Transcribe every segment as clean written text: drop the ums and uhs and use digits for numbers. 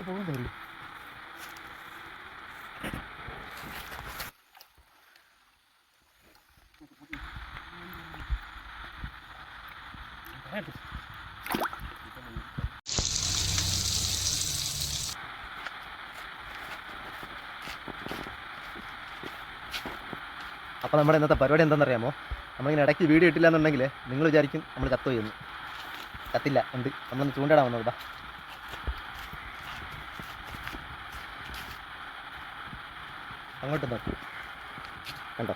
അപ്പോൾ നമ്മുടെ ഇന്നത്തെ പരിപാടി എന്താണെന്നറിയാമോ? നമ്മളിങ്ങനെ ഇടയ്ക്ക് വീഡിയോ ഇട്ടില്ല എന്നുണ്ടെങ്കിൽ നിങ്ങൾ വിചാരിക്കും നമ്മൾ ചത്തുപോയെന്ന്. ചത്തില്ല, ഉണ്ട്. നമ്മളൊന്ന് ചൂണ്ടിടാൻ വന്നതാ. അങ്ങോട്ട് നോക്കി കണ്ടോ,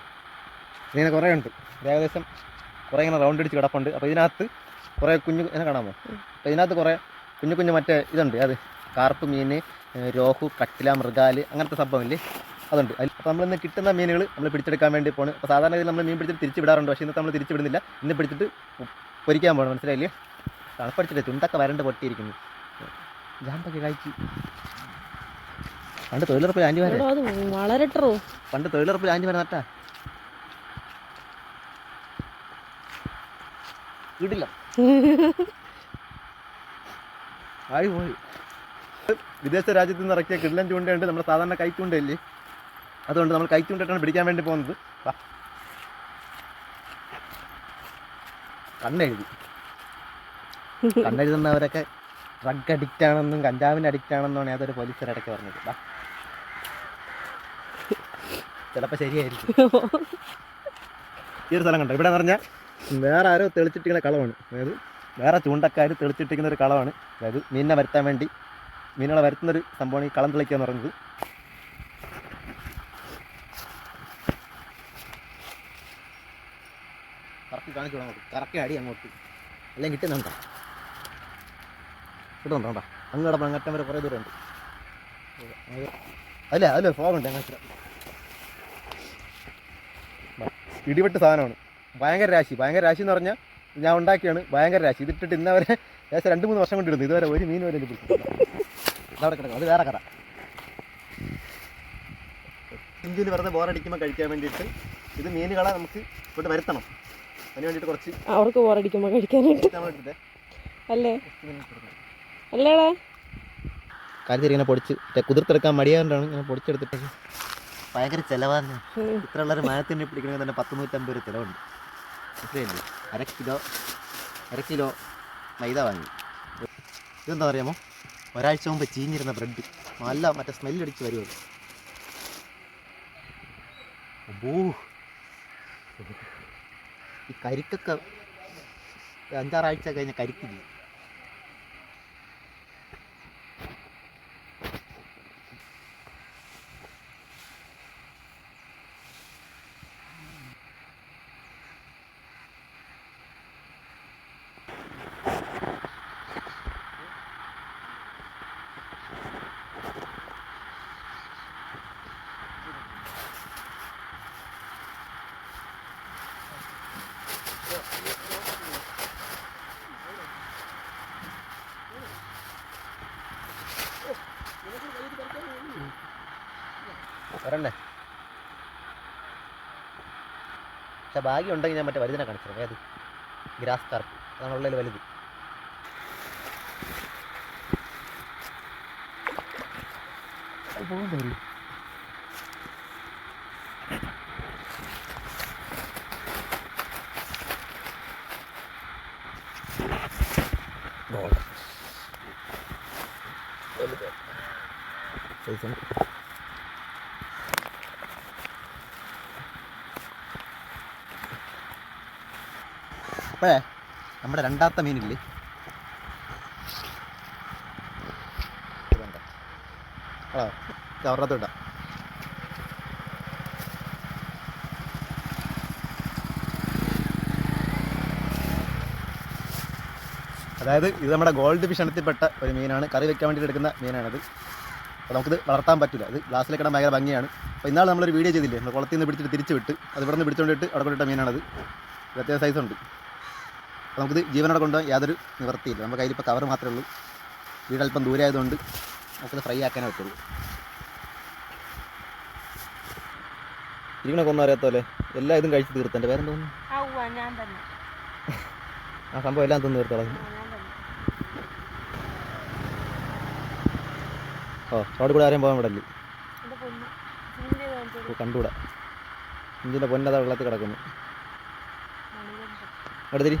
ഇതിങ്ങനെ കുറേ ഉണ്ട്. ഏകദേശം കുറേ ഇങ്ങനെ റൗണ്ട് അടിച്ച് കിടപ്പുണ്ട്. അപ്പോൾ ഇതിനകത്ത് കുറേ കുഞ്ഞു ഇങ്ങനെ കാണാമോ? അപ്പോൾ ഇതിനകത്ത് കുറേ കുഞ്ഞു കുഞ്ഞു മറ്റേ ഇതുണ്ട്, അത് കാർപ്പ് മീൻ, രോഹു, കട്ടില, മൃഗാല്, അങ്ങനത്തെ സംഭവമില്ലേ, അതുണ്ട്. അപ്പോൾ നമ്മളിന്ന് കിട്ടുന്ന മീനുകൾ നമ്മൾ പിടിച്ചെടുക്കാൻ വേണ്ടി പോകണം. അപ്പോൾ സാധാരണ ഇതിൽ നമ്മൾ മീൻ പിടിച്ചിട്ട് തിരിച്ച് വിടാറുണ്ട്. പക്ഷേ ഇന്നത്തെ നമ്മൾ തിരിച്ച് വിടുന്നില്ല. ഇന്ന് പിടിച്ചിട്ട് പൊരിക്കാൻ പോകണം. മനസ്സിലായില്ലേ? തണുപ്പടിച്ചിട്ട് ചുണ്ടൊക്കെ വരണ്ട് പൊട്ടിയിരിക്കുന്നു. ജാമ്പൊക്കെ കഴിച്ച് പണ്ട് തൊഴിലുറപ്പിൽ ആൻറ്റി വളരട്ടോ, പണ്ട് തൊഴിലുറപ്പിൽ ആൻറ്റി വരെ നട്ടാ വീടില്ല. ആയി പോയി. വിദേശ രാജ്യത്ത് നിന്ന് ഇറക്കിയ കിടിലൻ ചൂണ്ടയുണ്ട്, നമ്മുടെ സാധാരണ കൈച്ചൂണ്ടയില്ലേ, അതുകൊണ്ട് നമ്മൾ കൈച്ചൂണ്ടിട്ടാണ് പിടിക്കാൻ വേണ്ടി പോകുന്നത്. കണ്ണെഴുതുന്നവരൊക്കെ ഡ്രഗ് അഡിക്റ്റ് ആണെന്നും കഞ്ചാവിന് അഡിക്റ്റ് ആണെന്നാണ് അതൊരു പോലീസുകാർ ഇടയ്ക്ക് പറഞ്ഞത്. ചിലപ്പോൾ ശരിയായിരിക്കും. ഈ ഒരു സ്ഥലം കണ്ടോ, ഇവിടെ എന്ന് പറഞ്ഞാൽ വേറെ ആരോ തെളിച്ചിട്ടിരിക്കുന്ന കളമാണ്. അതായത് വേറെ ചൂണ്ടക്കാർ തെളിച്ചിട്ടിരിക്കുന്ന ഒരു കളമാണ്. അതായത് മീനിനെ വരുത്താൻ വേണ്ടി, മീനുകളെ വരുത്തുന്നൊരു സംഭവമാണ് ഈ കളം തെളിക്കുക എന്ന് പറയുന്നത്. കറക്റ്റ് കാണിച്ചു വിടാൻ, കറക്റ്റ് അടി അങ്ങോട്ട് എല്ലാം കിട്ടുന്നുണ്ടോ? കിട്ടുന്നുണ്ടോ? കേട്ടോ, അങ്ങ് കിടപ്പം അങ്ങറ്റം വരെ കുറേ ദൂരമുണ്ട്. അല്ല അതിൽ ഫോഗുണ്ട്. അങ്ങനെ ഇടിവെട്ട് സാധനമാണ്. ഭയങ്കര രാശി. ഭയങ്കര രാശി എന്ന് പറഞ്ഞാൽ ഞാൻ ഉണ്ടാക്കിയാണ്. ഭയങ്കര രാശി. ഇതിട്ടിട്ട് ഇന്നവരെ ഏകദേശം 2-3 വർഷം കൊണ്ടിരുന്നു. ഇതുവരെ ഒരു മീൻ വരെ പിടിച്ചിട്ടില്ല. അതവിടെ കിടക്കും. അത് വേറെ കറ. ഇന്ത്യയിൽ വെറുതെ ബോറടിക്കുമ്പോൾ കഴിക്കാൻ വേണ്ടിയിട്ട് ഇത് മീനുകളെ നമുക്ക് ഇവിടെ വരുത്തണം. അതിന് വേണ്ടിയിട്ട് കുറച്ച് അവർക്ക് ബോറടിക്കുമ്പോൾ കഴിക്കാനായിട്ട് അല്ലേ അല്ലേടാ കാര്യത്തിൽ ഇങ്ങനെ പൊടിച്ച് കുതിർത്തെടുക്കാൻ മടിയാകൊണ്ടാണ് ഇങ്ങനെ പൊടിച്ചെടുത്തിട്ട്. ഭയങ്കര ചിലവാണ്. ഇത്ര ഉള്ളൊരു മാനത്തിനെ പിടിക്കണമെങ്കിൽ തന്നെ 100-150 രൂപ ചിലവുണ്ട്. മനസ്സിലായില്ലേ? അര കിലോ മൈദ വാങ്ങി. ഇതെന്താ അറിയാമോ? ഒരാഴ്ച മുമ്പ് ചീഞ്ഞിരുന്ന ബ്രെഡ്. നല്ല മറ്റേ സ്മെല്ലടിച്ച് വരുമത്. ഈ കരിക്കൊക്കെ 5-6 ആഴ്ച കഴിഞ്ഞ കരിക്കില്ല. വരണ്ടേ? പക്ഷെ ഭാഗ്യം ഉണ്ടെങ്കിൽ ഞാൻ മറ്റേ വലുതിനെ കാണിച്ചത്. ഏത്? Grass carp. അതാണ് ഉള്ളതിൽ വലുത്. പോകുന്നില്ല. അപ്പോഴേ നമ്മുടെ രണ്ടാമത്തെ മീനില്ലേ, കവറത്തോട്ടാ. അതായത് ഇത് നമ്മുടെ ഗോൾഡ് ഫിഷ് ഇനത്തിൽപ്പെട്ട ഒരു മീനാണ്. കറി വെക്കാൻ വേണ്ടിയിട്ട് എടുക്കുന്ന മീനാണത്. അപ്പോൾ നമുക്കിത് വളർത്താൻ പറ്റില്ല. അത് ഗ്ലാസ്സിലേക്ക് ഇടാൻ ഭയങ്കര ഭംഗിയാണ്. അപ്പോൾ ഇന്നാൾ നമ്മളൊരു വീഡിയോ ചെയ്തില്ലേ, നമ്മൾ കുളത്തിൽ നിന്ന് പിടിച്ചിട്ട് തിരിച്ച് വിട്ട്, അത് ഇവിടെ നിന്ന് പിടിച്ചുകൊണ്ടിട്ട് അവിടെ കൊണ്ടിട്ട മീനാണത്. പ്രത്യേക സൈസുണ്ട്. അപ്പോൾ നമുക്കിത് ജീവനോടെ കൊണ്ടുപോകാൻ യാതൊരു നിവർത്തിയില്ല. നമ്മുടെ കയ്യിലിപ്പോൾ കവർ മാത്രമേ ഉള്ളൂ. വീടല്പം ദൂരെ ആയതുകൊണ്ട് നമുക്കിത് ഫ്രൈ ആക്കാനേ പറ്റുള്ളൂ. ഇരിക്കണൊക്കെ ഒന്നും അറിയാത്തല്ലേ, എല്ലാ ഇതും കഴിച്ച് തീർത്ത്. എൻ്റെ പേരെന്തോന്നു? ആ സംഭവം എല്ലാം തിന്ന് തീർത്തോളാം. ഓ റോഡിൽ കൂടെ ആരെയും പോകാൻ വിടല്ലേ. കണ്ടുകൂടാ. ഇഞ്ചിൻ്റെ പൊന്നതാ വെള്ളത്തിൽ കിടക്കുന്നു. എടുത്തിരി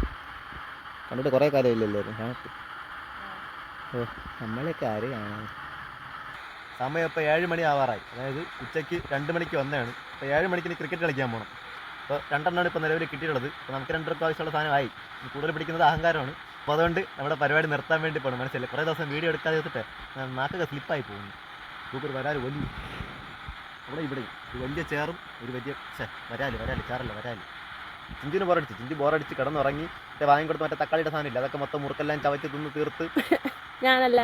കണ്ടിട്ട് കുറേ കാലമില്ലല്ലോ കാണത്ത്. ഓ നമ്മളെയൊക്കെ ആരെയാണ്. സമയം ഇപ്പോൾ 7 മണി ആവാറായി. അതായത് ഉച്ചയ്ക്ക് 2 മണിക്ക് വന്നതാണ്. ഇപ്പോൾ 7 മണിക്ക് ഇനി ക്രിക്കറ്റ് കളിക്കാൻ പോകണം. അപ്പോൾ 2 ഇപ്പോൾ നിലവിൽ കിട്ടിയിട്ടുള്ളത്. അപ്പോൾ നമുക്ക് 2 പേർക്ക് ആവശ്യമുള്ള സാധനമായി. കൂടുതൽ പിടിക്കുന്നത് അഹങ്കാരമാണ്. അപ്പോൾ അതുകൊണ്ട് നമ്മുടെ പരിപാടി നിർത്താൻ വേണ്ടി പോകണം. മനസ്സിലായി കുറേ ദിവസം വീഡിയോ എടുക്കാതെ വെച്ചിട്ട് നാക്കൊക്കെ സ്ലിപ്പായി പോകുന്നു. നമുക്കൊരു വരാല് വലിയ അവിടെ ഇവിടെയും ഒരു വലിയ ചേറും ഒരു വലിയ വരാല് ചേറല്ല വരാല്. ചിഞ്ചിന് ബോറടിച്ച് ചിഞ്ചി ബോറടിച്ച് കിടന്നുറങ്ങി. മറ്റേ വാങ്ങിക്കൊടുത്ത് മറ്റേ തക്കാളിയുടെ സാധനമില്ല, അതൊക്കെ മൊത്തം മുറുക്കെല്ലാം ചവച്ച് തിന്ന് തീർത്ത്. ഞാനല്ല.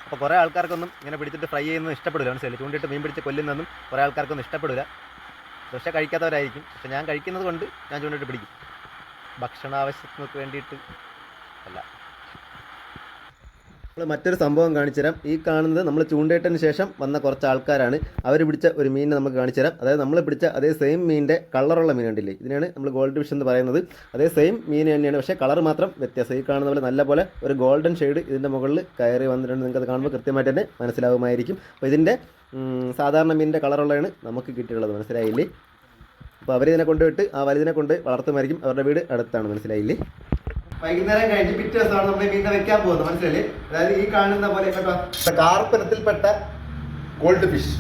അപ്പോൾ കുറേ ആൾക്കാർക്കൊന്നും ഇങ്ങനെ പിടിച്ചിട്ട് ഫ്രൈ ചെയ്യുന്നത് ഇഷ്ടപ്പെടില്ല. മനസ്സിലായി ചൂണ്ടിട്ട് മീൻ പിടിച്ച് കൊല്ലുന്നതൊന്നും കുറേ ആൾക്കാർക്കൊന്നും ഇഷ്ടപ്പെടില്ല. പക്ഷേ കഴിക്കാത്തവരായിരിക്കും. പക്ഷെ ഞാൻ കഴിക്കുന്നത് കൊണ്ട് ഞാൻ ചൂണ്ടിട്ട് പിടിക്കും. ഭക്ഷണാവശ്യങ്ങൾക്ക് വേണ്ടിയിട്ട് അല്ല. നമ്മൾ മറ്റൊരു സംഭവം കാണിച്ചു തരാം. ഈ കാണുന്നത് നമ്മൾ ചൂണ്ടയിട്ടതിന് ശേഷം വന്ന കുറച്ച് ആൾക്കാരാണ്. അവർ പിടിച്ച ഒരു മീനിനെ നമുക്ക് കാണിച്ചു തരാം. അതായത് നമ്മൾ പിടിച്ച അതേ സെയിം മീനിൻ്റെ കളറുള്ള മീൻ കണ്ടില്ലേ, ഇതിനാണ് നമ്മൾ ഗോൾഡ് ഫിഷ് എന്ന് പറയുന്നത്. അതേ സെയിം മീൻ തന്നെയാണ്, പക്ഷേ കളർ മാത്രം വ്യത്യാസം. ഈ കാണുന്ന പോലെ നല്ല പോലെ ഒരു ഗോൾഡൻ ഷെയ്ഡ് ഇതിൻ്റെ മുകളിൽ കയറി വന്നിട്ടുണ്ട്. നിങ്ങൾക്ക് അത് കാണുമ്പോൾ കൃത്യമായിട്ട് തന്നെ മനസ്സിലാകുമായിരിക്കും. അപ്പോൾ ഇതിൻ്റെ സാധാരണ മീനിൻ്റെ കളറുള്ളതാണ് നമുക്ക് കിട്ടിയിട്ടുള്ളത്. മനസ്സിലായില്ലേ? അപ്പോൾ അവരിതിനെ കൊണ്ടുപോയിട്ട് ആ വലുതിനെ കൊണ്ട് വളർത്തുമായിരിക്കും. അവരുടെ വീട് അടുത്താണ്. മനസ്സിലായില്ലേ? വൈകുന്നേരം കഴിഞ്ഞ് പിറ്റേ ദിവസമാണ് നമ്മൾ മീനിനെ വെക്കാൻ പോകുന്നത്. മനസ്സിലല്ലേ? അതായത് ഈ കാണുന്ന പോലെ കേട്ടോ കാർപ്പനത്തിൽപ്പെട്ട ഗോൾഡ് ഫിഷ്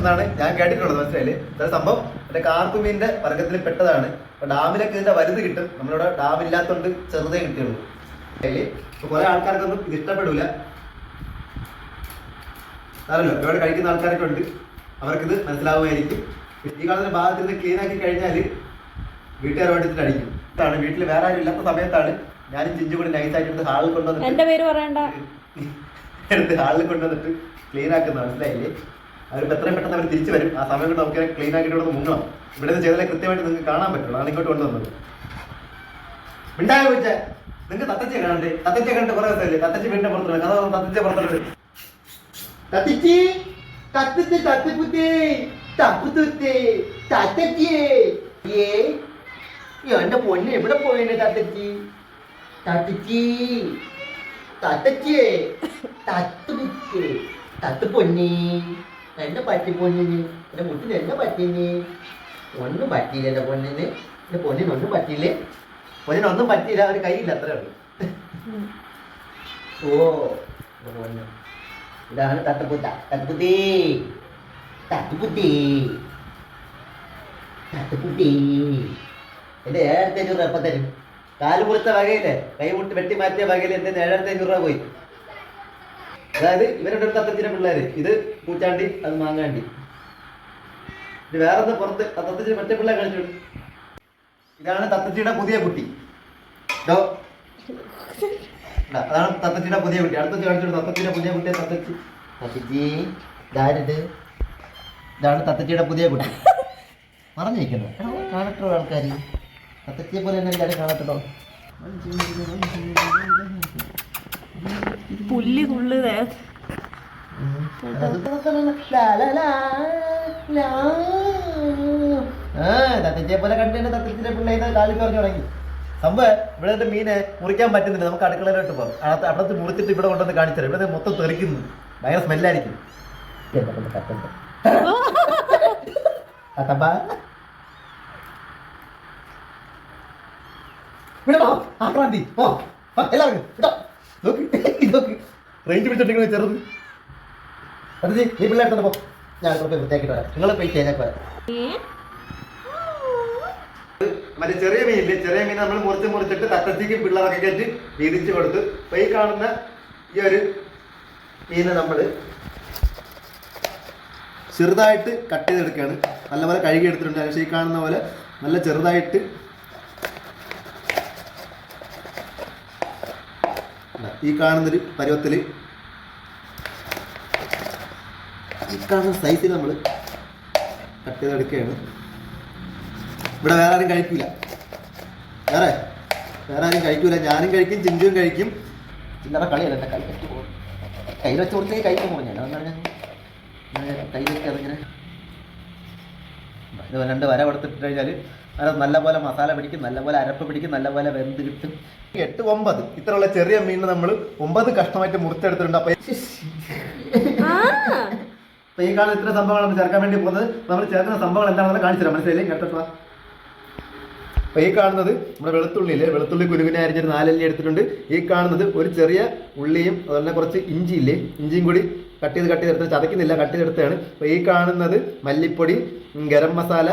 എന്നാണ് ഞാൻ കേട്ടിട്ടുള്ളത്. മനസ്സിലായില്ലേ? അതായത് സംഭവം മറ്റേ കാർപ്പ് മീനിന്റെ വർഗത്തിൽ പെട്ടതാണ്. അപ്പൊ ഡാമിലൊക്കെ ഇതിന്റെ വലുത് കിട്ടും. നമ്മളിവിടെ ഡാം ഇല്ലാത്തതുകൊണ്ട് ചെറുതേ കിട്ടുള്ളൂ. അപ്പൊ കുറെ ആൾക്കാർക്കൊന്നും ഇത് ഇഷ്ടപ്പെടില്ല. അറിയല്ലോ ഇവിടെ കഴിക്കുന്ന ആൾക്കാരൊക്കെ ഉണ്ട്, അവർക്കിത് മനസ്സിലാവുമായിരിക്കും. ഈ കാണുന്ന ഭാഗത്ത് നിന്ന് ക്ലീൻ ആക്കി കഴിഞ്ഞാൽ വീട്ടുകാർ വേണ്ടിയിട്ട് അടിക്കും. വീട്ടിൽ വേറെ ആരും ഇല്ലാത്ത സമയത്താണ് ഞാനും ചിഞ്ചു കൂടി നൈസായിട്ട് എടുത്ത് ഹാളിൽ കൊണ്ടുവന്നിട്ട് ഹാളിൽ കൊണ്ടുവന്നിട്ട് ക്ലീൻ ആക്കുന്ന. മനസ്സിലായില്ലേ? അവരിപ്പോൾ എത്രയും പെട്ടെന്ന് അവർ തിരിച്ചു വരും. ആ സമയം കൊണ്ട് നമുക്ക് ക്ലീൻ ആക്കിയിട്ട് ഇവിടെ മുങ്ങണം. ഇവിടെ നിന്ന് ചെയ്താലേ കൃത്യമായിട്ട് നിങ്ങൾക്ക് കാണാൻ പറ്റുള്ളൂ. ആണ് ഇങ്ങോട്ട് കൊണ്ടുവന്നത്. മിണ്ടായ ചോദിച്ച നിങ്ങൾക്ക് തത്തച്ചിയെ കാണണ്ടേ? തത്തച്ചിയെ കണ്ടിട്ട് കുറേ ദിവസമല്ലേ? തത്തച്ചി വീടിന്റെ പുറത്തുണ്ട്. കഥ തത്തച്ചിയെ പുറത്തുണ്ട്. തത്തിച്ചി തത്തിച്ച് തത്തിപ്പുത്തേ തപ്പുത്തേ തത്തച്ചിയേ എന്റെ പൊന്നെ എവിടെ പോയെന്നെ തത്തച്ചി തത്ത് പൊന്നി എന്നെ പറ്റി പൊന്നിന് എന്റെ മുട്ടിന് എന്നെ പറ്റിന് ഒന്നും പറ്റിയില്ല. എന്റെ പൊന്നിന് എന്റെ പൊന്നിനൊന്നും പറ്റിയില്ലേ? പൊന്നിനൊന്നും പറ്റിയില്ല. ഒരു കൈയില്ല, അത്രേ ഉള്ളൂ. ഓ പൊന്നു ഇതാണ് തത്തുപുത്തി. എന്റെ 7500 രൂപ എപ്പം തരും? കാല് മുറിച്ച വകയില്ലേ, കൈ മുട്ടി വെട്ടി മാറ്റിയ വകയിൽ എന്റെ 7500 രൂപ പോയി. അതായത് ഇവരുടെ ഒരു തത്തച്ചിന്റെ പിള്ളേര്, ഇത് പൂച്ചാണ്ടി, അത് മാങ്ങാണ്ടി. ഇത് വേറെ പുറത്ത് തത്തച്ചിന് മറ്റേ പിള്ളേർ കളിച്ചു. ഇതാണ് തത്തച്ചിയുടെ പുതിയ കുട്ടി. അതാണ് തത്തച്ചിയുടെ പുതിയ കുട്ടി. അടുത്ത കാണിച്ചു തത്തച്ചിയുടെ പുതിയ കുട്ടിയെ. തത്തച്ചി ഇതാണ് തത്തച്ചിയുടെ പുതിയ കുട്ടി. മറഞ്ഞിരിക്കുന്നത് കാണട്ടോ ആൾക്കാർ. തത്തച്ചിയെ പോലെ തന്നെ എല്ലാവരും കാണട്ടോ. പുല്ലി തുള്ളു തത്തച്ചിയെ പോലെ കണ്ടു തന്നെ തത്തച്ചിന്റെ പിള്ളേരെ കാലി പറഞ്ഞു തുടങ്ങി. സംഭവം ഇവിടെ മീനെ മുറിക്കാൻ പറ്റുന്നില്ല. നമുക്ക് അടുക്കളയിലോട്ട് പോകാം. അവിടത്ത് മുറിച്ചിട്ട് ഇവിടെ കൊണ്ടുവന്ന് കാണിച്ചാൽ ഇവിടെ മൊത്തം തെറിക്കുന്നു. ഭയങ്കര സ്മെല്ലായിരിക്കും. ആക്രാന്തി എല്ലാവരും റേഞ്ച് പിടിച്ചിട്ട് ചെറുത്. അത് ഈ പിള്ളേർ പോ. ഞാൻ വൃത്തിയാക്കിട്ട് വരാം. നിങ്ങൾ പൈസ മറ്റേ ചെറിയ മീനില്ലേ, ചെറിയ മീൻ നമ്മൾ മുറിച്ചിട്ട് തത്തച്ചിക്ക് പിള്ളേരൊക്കെ കയറ്റി വീതിച്ച് കൊടുത്ത്. അപ്പൊ ഈ കാണുന്ന ഈ ഒരു മീനെ നമ്മൾ ചെറുതായിട്ട് കട്ട് ചെയ്തെടുക്കുകയാണ്. നല്ലപോലെ കഴുകി എടുത്തിട്ടുണ്ട്. പക്ഷേ ഈ കാണുന്ന പോലെ നല്ല ചെറുതായിട്ട് ഈ കാണുന്നൊരു പരുവത്തിൽ ഈ കാണുന്ന സൈസിൽ നമ്മൾ കട്ട് ചെയ്തെടുക്കുകയാണ്. ഇവിടെ വേറെ ആരും കഴിക്കില്ല. വേറെ ആരും കഴിക്കൂല. ഞാനും കഴിക്കും, ചിഞ്ചുവും കഴിക്കും. ചില്ലറ കളിയല്ല. എൻ്റെ കയ്യിൽ വെച്ച് കൊടുത്തേ കഴിക്കാൻ പറഞ്ഞാൽ അതാണ് ഞാൻ കയ്യിൽ വെച്ച് അതിങ്ങനെ ഇത് 2 വര കൊടുത്തിട്ട് കഴിഞ്ഞാൽ അതിനകത്ത് നല്ലപോലെ മസാല പിടിക്കും, നല്ലപോലെ അരപ്പ് പിടിക്കും, നല്ലപോലെ വെന്ത് കിട്ടും. 8, 9 ഇത്രയുള്ള ചെറിയ മീനിന് നമ്മൾ 9 കഷ്ണമായിട്ട് മുറിച്ചെടുത്തിട്ടുണ്ട്. അപ്പൊ ഈ കാണുന്ന ഇത്ര സംഭവങ്ങൾ നമ്മൾ ചേർക്കാൻ വേണ്ടി പോകുന്നത്. നമ്മൾ ചേർക്കുന്ന സംഭവങ്ങൾ എന്താണെന്ന് കാണിച്ചു തരാം. മനസ്സിലായില്ലേ? കേട്ടോ. അപ്പൊ ഈ കാണുന്നത് നമ്മുടെ വെളുത്തുള്ളിയില്ലേ, വെളുത്തുള്ളി കുനുകുനെ അരിഞ്ഞൊരു 4 അല്ലി എടുത്തിട്ടുണ്ട്. ഈ കാണുന്നത് ഒരു ചെറിയ ഉള്ളിയും അതുപോലെ കുറച്ച് ഇഞ്ചിയില്ലേ, ഇഞ്ചിയും കൂടി കട്ട് ചെയ്ത് എടുത്ത് ചതയ്ക്കുന്നില്ല, കട്ട് ചെയ്തെടുത്താണ്. അപ്പോൾ ഈ കാണുന്നത് മല്ലിപ്പൊടി, ഗരം മസാല,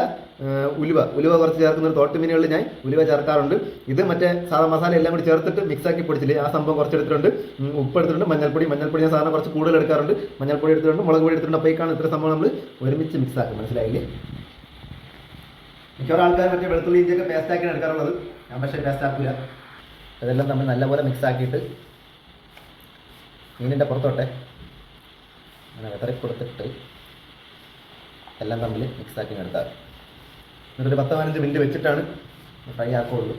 ഉലുവ കുറച്ച് ചേർക്കുന്ന തോട്ടുമീനുകളിൽ ഞാൻ ഉലുവ ചേർക്കാറുണ്ട്. ഇത് മറ്റേ സാധാ മസാല എല്ലാം കൂടി ചേർത്തിട്ട് മിക്സാക്കി പൊടിച്ചില്ലേ, ആ സംഭവം കുറച്ച് എടുത്തിട്ടുണ്ട്. ഉപ്പ് എടുത്തിട്ടുണ്ട്, മഞ്ഞൾപ്പൊടി ഞാൻ സാധാരണ കുറച്ച് കൂടുതൽ എടുക്കാറുണ്ട്. മഞ്ഞൾപ്പൊടി എടുത്തിട്ടുണ്ട്, മുളക് പൊടി എടുത്തിട്ടുണ്ട്. അപ്പോൾ ഈ കാണുന്ന ഇത്ര സംഭവം നമ്മൾ ഒരുമിച്ച് മിക്സാക്കും. മനസ്സിലായില്ലേ? മിക്കവാറും ആൾക്കാർ മറ്റേ വെളുത്തുള്ളി ഇഞ്ചിയൊക്കെ പേസ്റ്റാക്കിയാണ് എടുക്കാറുള്ളത്. ഞാൻ പക്ഷേ പേസ്റ്റ് ആക്കില്ല. അതെല്ലാം നമ്മൾ നല്ലപോലെ മിക്സാക്കിയിട്ട് മീനിൻ്റെ പുറത്തോട്ടെ അങ്ങനെ വിതറി കൊടുത്തിട്ട് എല്ലാം തമ്മിൽ മിക്സാക്കി എടുത്താൽ എന്നിട്ടൊരു 10-15 മിനിറ്റ് വെച്ചിട്ടാണ് ഫ്രൈ ആക്കുകയുള്ളൂ.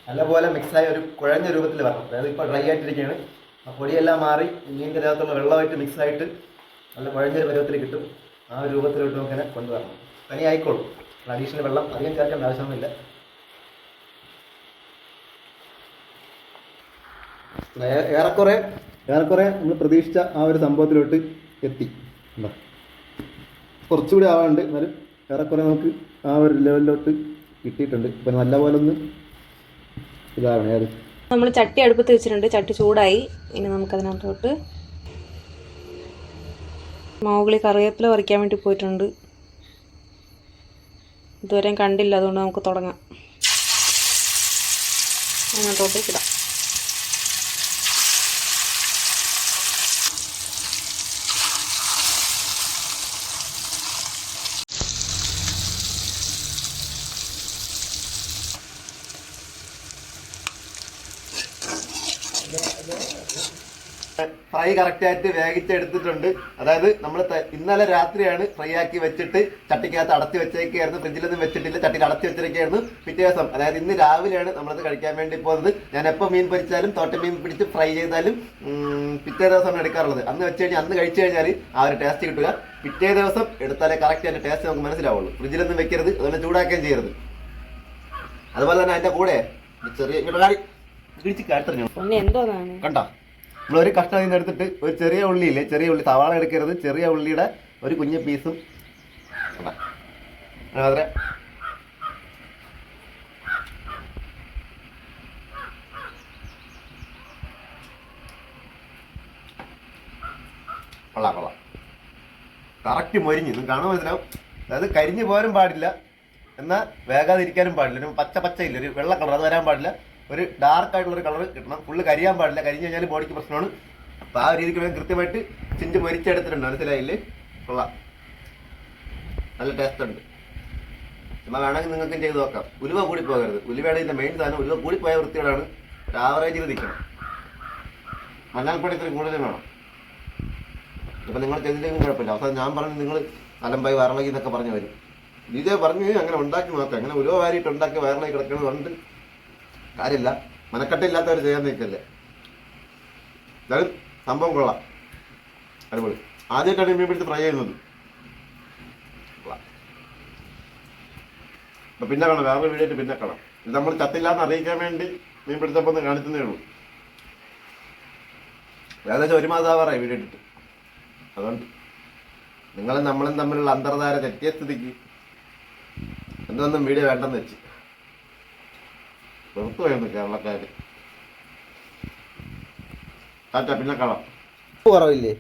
നല്ലപോലെ മിക്സായി ഒരു കുഴഞ്ഞ രൂപത്തിൽ വരണം. അതായത് ഇപ്പോൾ ഡ്രൈ ആയിട്ടിരിക്കുകയാണ്. ആ പൊടിയെല്ലാം മാറി മീനിൻ്റെ അകത്തുള്ള വെള്ളമായിട്ട് മിക്സായിട്ട് നല്ല കുഴഞ്ഞൊരു പരുവത്തിൽ കിട്ടും. ആ ഒരു രൂപത്തിലോട്ട് നമുക്കിങ്ങനെ കൊണ്ടുവരണം. തനി ആയിക്കോളും. അഡീഷണൽ വെള്ളം അധികം ചേർക്കേണ്ട ആവശ്യമൊന്നുമില്ല. ഏറെക്കുറെ നമ്മൾ പ്രതീക്ഷിച്ച ആ ഒരു സംഭവത്തിലോട്ട് എത്തി. കുറച്ചുകൂടി ആവാണ്ട്, എന്നാലും ഏറെക്കുറെ നമുക്ക് ആ ഒരു ലെവലിലോട്ട് കിട്ടിയിട്ടുണ്ട്. ഇപ്പം നല്ലപോലെ ഒന്ന് ഇതാവണേ. അത് നമ്മൾ ചട്ടി അടുപ്പത്ത് വെച്ചിട്ടുണ്ട്. ചട്ടി ചൂടായി. ഇനി നമുക്കതിനകത്തോട്ട് മൗഗ്ലി കറിവേപ്പില പറിക്കാൻ വേണ്ടി പോയിട്ടുണ്ട്. ഇതുവരെയും കണ്ടില്ല, അതുകൊണ്ട് നമുക്ക് തുടങ്ങാം. അതിനകത്തോട്ടേക്ക് ഇടാം. ഫ്രൈ കറക്റ്റായിട്ട് വേവിച്ചെടുത്തിട്ടുണ്ട്. അതായത് നമ്മൾ ഇന്നലെ രാത്രിയാണ് ഫ്രൈ ആക്കി വെച്ചിട്ട് ചട്ടിക്കകത്ത് അടച്ചു വെച്ചേക്കായിരുന്നു. ഫ്രിഡ്ജിലൊന്നും വെച്ചിട്ടില്ല, ചട്ടിയിൽ അടച്ചു വെച്ചിരിക്കുകയായിരുന്നു. പിറ്റേ ദിവസം അതായത് ഇന്ന് രാവിലെയാണ് നമ്മളത് കഴിക്കാൻ വേണ്ടി പോകുന്നത്. ഞാൻ എപ്പോൾ മീൻ പൊരിച്ചാലും തോട്ടമീൻ പിടിച്ച് ഫ്രൈ ചെയ്താലും പിറ്റേ ദിവസമാണ് എടുക്കാറുള്ളത്. അന്ന് വെച്ച് കഴിഞ്ഞാൽ അന്ന് കഴിച്ചു കഴിഞ്ഞാൽ ആ ഒരു ടേസ്റ്റ് കിട്ടുക. പിറ്റേ ദിവസം എടുത്താലേ കറക്റ്റ് അതിൻ്റെ ടേസ്റ്റ് നമുക്ക് മനസ്സിലാവുള്ളൂ. ഫ്രിഡ്ജിലൊന്നും വെക്കരുത്, അതുപോലെ ചൂടാക്കുകയും ചെയ്യരുത്. അതുപോലെ തന്നെ അതിൻ്റെ കൂടെ ചെറിയ കണ്ടോ, നമ്മളൊരു കഷ്ണം നിന്ന് എടുത്തിട്ട് ഒരു ചെറിയ ഉള്ളിയില്ലേ, ചെറിയ ഉള്ളി സവാള എടുക്കരുത്, ചെറിയ ഉള്ളിയുടെ ഒരു കുഞ്ഞ് പീസും അതെ കൊള്ളാം. കറക്റ്റ് മൊരിഞ്ഞ് ഇത് കാണാൻ മനസ്സിലാവും. അതായത് കരിഞ്ഞു പോകാനും പാടില്ല, എന്നാൽ വേഗാതിരിക്കാനും പാടില്ല. ഒരു പച്ചയില്ല, ഒരു വെള്ള കളർ അത് വരാൻ പാടില്ല. ഒരു ഡാർക്ക് ആയിട്ടുള്ളൊരു കളർ കിട്ടണം. ഫുള്ള് കരിയാൻ പാടില്ല. കരിഞ്ഞു കഴിഞ്ഞാൽ ബോഡിക്ക് പ്രശ്നമാണ്. അപ്പോൾ ആ രീതിക്ക് വേണ്ടി കൃത്യമായിട്ട് ചിഞ്ച് മൊരിച്ചെടുത്തിട്ടുണ്ട്. മനസ്സിലായില്ലേ? കൊള്ളാം, നല്ല ടേസ്റ്റ് ഉണ്ട്. എന്നാൽ വേണമെങ്കിൽ നിങ്ങൾക്കും ചെയ്ത് നോക്കാം. ഉലുവ കൂടി പോകരുത്. ഉലുവയുടെ ഇതിൻ്റെ മെയിൻ സാധനം ഉലുവ കൂടിപ്പോയ വൃത്തിയോടാണ്. ഒരു ആവറേജിൽ നിൽക്കണം. മഞ്ഞൾപ്പൊടി ഇത്തിരി കൂടുതൽ വേണം. ഇപ്പം നിങ്ങൾ ചെയ്തില്ലെങ്കിലും കുഴപ്പമില്ല. അവസാനം ഞാൻ പറഞ്ഞു നിങ്ങൾ അലമ്പായി വയറിളകി എന്നൊക്കെ പറഞ്ഞു വരും. ഇതേ പറഞ്ഞു അങ്ങനെ ഉണ്ടാക്കി നോക്കാം. അങ്ങനെ ഉലുവ വാരിയിട്ട് ഉണ്ടാക്കി വയറിളകി കിടക്കുന്നത് പറഞ്ഞിട്ട് കാര്യമില്ല. മനക്കെട്ടില്ലാത്തവർ ചെയ്യാൻ നിൽക്കല്ലേ. അതായത് സംഭവം കൊള്ളാം, അടിപൊളി. ആദ്യമായിട്ടാണ് മീൻ പിടിച്ച് ഫ്രൈ ചെയ്യുന്നത്. അപ്പം പിന്നെ കാണാം, വേറെ വീഡിയോ പിന്നെ കാണാം. ഇത് നമ്മൾ ചത്തില്ലാന്ന് അറിയിക്കാൻ വേണ്ടി മീൻ പിടിച്ചപ്പോൾ ഒന്ന് കാണിക്കുന്നേ ഉള്ളൂ. ഏകദേശം 1 മാസം ആവാറായി വീഡിയോ ഇട്ടിട്ട്. അതുകൊണ്ട് നിങ്ങളും നമ്മളും തമ്മിലുള്ള അന്തർധാര തെറ്റിയ സ്ഥിതിക്ക് എന്തൊന്നും വീഡിയോ വേണ്ടെന്ന് വെച്ച് വെറുത്തു പോയൊന്നു കേരളക്കാര്. ടാറ്റ, പിന്നെ കാണാം. ഉപ്പ് കുറവില്ലേ?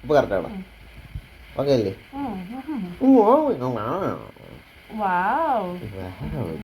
ഉപ്പ് കറക്റ്റാണോ? ഓക്കെ അല്ലേ?